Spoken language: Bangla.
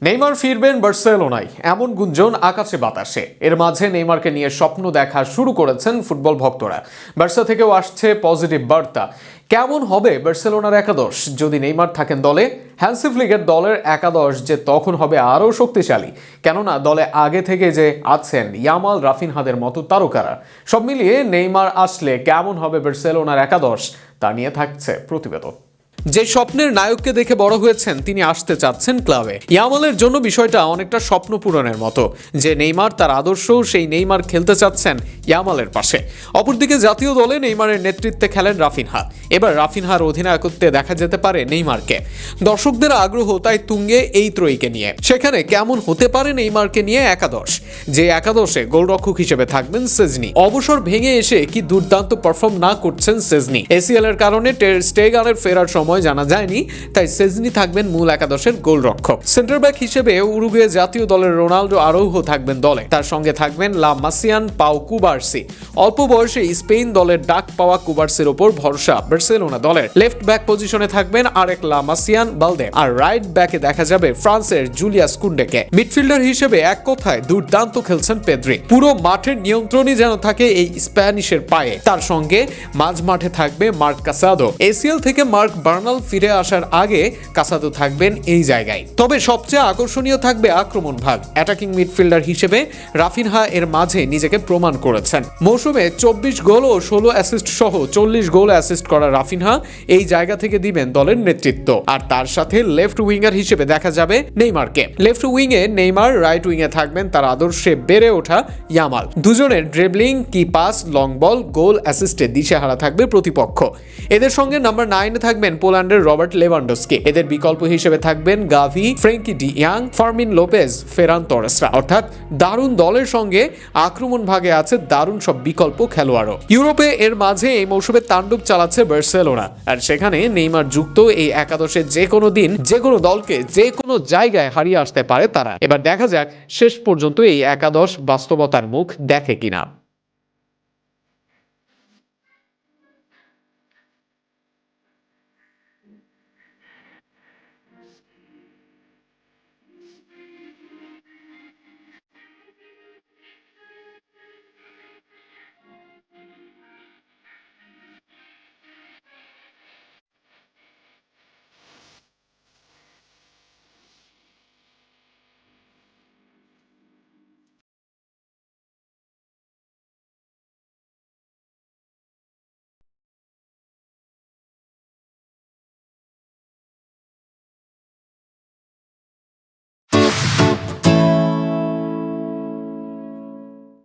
নেইমার ফিরবেন বার্সেলোনায়, এমন গুঞ্জন আকাশে বাতাসে। এর মাঝে নেইমারকে নিয়ে স্বপ্ন দেখা শুরু করেছেন ফুটবল ভক্তরা। বার্সা থেকেও আসছে পজিটিভ বার্তা। কেমন হবে বার্সেলোনার একাদশ যদি নেইমার থাকেন দলে? হ্যান্সি ফ্লিকের দলের একাদশ যে তখন হবে আরও শক্তিশালী, কেননা দলে আগে থেকে যে আছেন ইয়ামাল, রাফিনহাদের মতো তারকারা। সব মিলিয়ে নেইমার আসলে কেমন হবে বার্সেলোনার একাদশ, তা নিয়ে থাকছে প্রতিবেদন। যে স্বপ্নের নায়ককে দেখে বড় হয়েছেন তিনি আসতে চাচ্ছেন ক্লাবে। ইয়ামালের জন্য বিষয়টা অনেকটা স্বপ্ন পূরণের মতো, যে নেইমার তার আদর্শ, সেই নেইমার খেলতে চাচ্ছেন ইয়ামালের পাশে। অপরদিকে জাতীয় দলে নেইমারের নেতৃত্বে খেলেন রাফিনহা। এবার রাফিনহার অধিনায়কত্বে দেখা যেতে পারে নেইমারকে। দর্শকদের আগ্রহ তাই তুঙ্গে এই ত্রয়ীকে নিয়ে। সেখানে কেমন হতে পারে নেইমারকে নিয়ে একাদশ, যে একাদশে গোলরক্ষক হিসেবে থাকবেন সেজনি। অবসর ভেঙে এসে কি দুর্দান্ত পারফর্ম না করছেন সেজনি। এসিএল এর কারণে টের স্টেগানের ফেরার সময় জানা যায়নি, তাই সেজনি থাকবেন মূল একাদশের গোলরক্ষক। সেন্টার ব্যাক হিসেবে উরুগুয়ে জাতীয় দলের রোনাল্ডো আরৌহো থাকবেন দলে। তার সঙ্গে থাকবেন লা মাসিয়ান, পাও কুবার্সি। অল্প বয়সে স্পেন দলের ডাক পাওয়া কুবার্সির ওপর ভরসা বার্সেলোনা দলের। লেফট ব্যাক পজিশনে থাকবেন আরেক লা মাসিয়ান, বালদে। আর রাইট ব্যাকে দেখা যাবে ফ্রান্সের জুলিয়াস কুন্ডেকে। মিডফিল্ডার হিসেবে এক কথায় দুর্দান্ত খেলছেন পেদ্রি। পুরো মাঠের নিয়ন্ত্রণই যেন থাকে এই স্প্যানিশের পায়ে। তার সঙ্গে মাঝ মাঠে থাকবে মার্ক কাসাদো। এসিএল থেকে মার্ক বার্নাল ফিরে আসার আগে কাসাদো থাকবেন এই জায়গায়। তবে সবচেয়ে আকর্ষণীয় থাকবে আক্রমণ ভাগ। অ্যাটাকিং মিডফিল্ডার হিসেবে রাফিনহা এর মাঝে নিজেকে প্রমাণ করেছেন। মৌসুমে 24 গোল ও 16 অ্যাসিস্ট সহ 40 গোল অ্যাসিস্ট করা রাফিনহা এই জায়গা থেকে দিবেন দলের নেতৃত্ব। আর তার সাথে লেফট উইঙ্গার হিসেবে দেখা যাবে নেইমারকে। লেফট উইংয়ে নেইমার, রাইট উইংয়ে থাকবেন তার আদর্শে বেড়ে ওঠা ইয়ামাল। দুজনের ড্রিবলিং, কি পাস, লং বল, গোল অ্যাসিস্টে দিশেহারা থাকবে প্রতিপক্ষ। এদের সঙ্গে নাম্বার 9 থাকবেন পোল্যান্ডের রবার্ট লেভানডস্কি। এদের বিকল্প হিসেবে থাকবেন গাভি, ফ্রেঙ্কি ডি ইয়াং, ফার্মিন লোপেজ, ফেরান তোরেসরা। অর্থাৎ দারুণ দলের সঙ্গে আক্রমণ ভাগে আছে দারুণ সব বিকল্প খেলোয়াড়ও। ইউরোপে এর মাঝে এই মৌসুমে তাণ্ডব চালাচ্ছে বার্সেলোনা, আর সেখানে নেইমার যুক্ত এই একাদশে যে কোনো দিন যে কোনো দলকে যে কোনো জায়গায় হারিয়ে আসতে পারে তারা। এবার দেখা যাক শেষ পর্যন্ত এই একাদশ বাস্তবতার মুখ দেখে কিনা।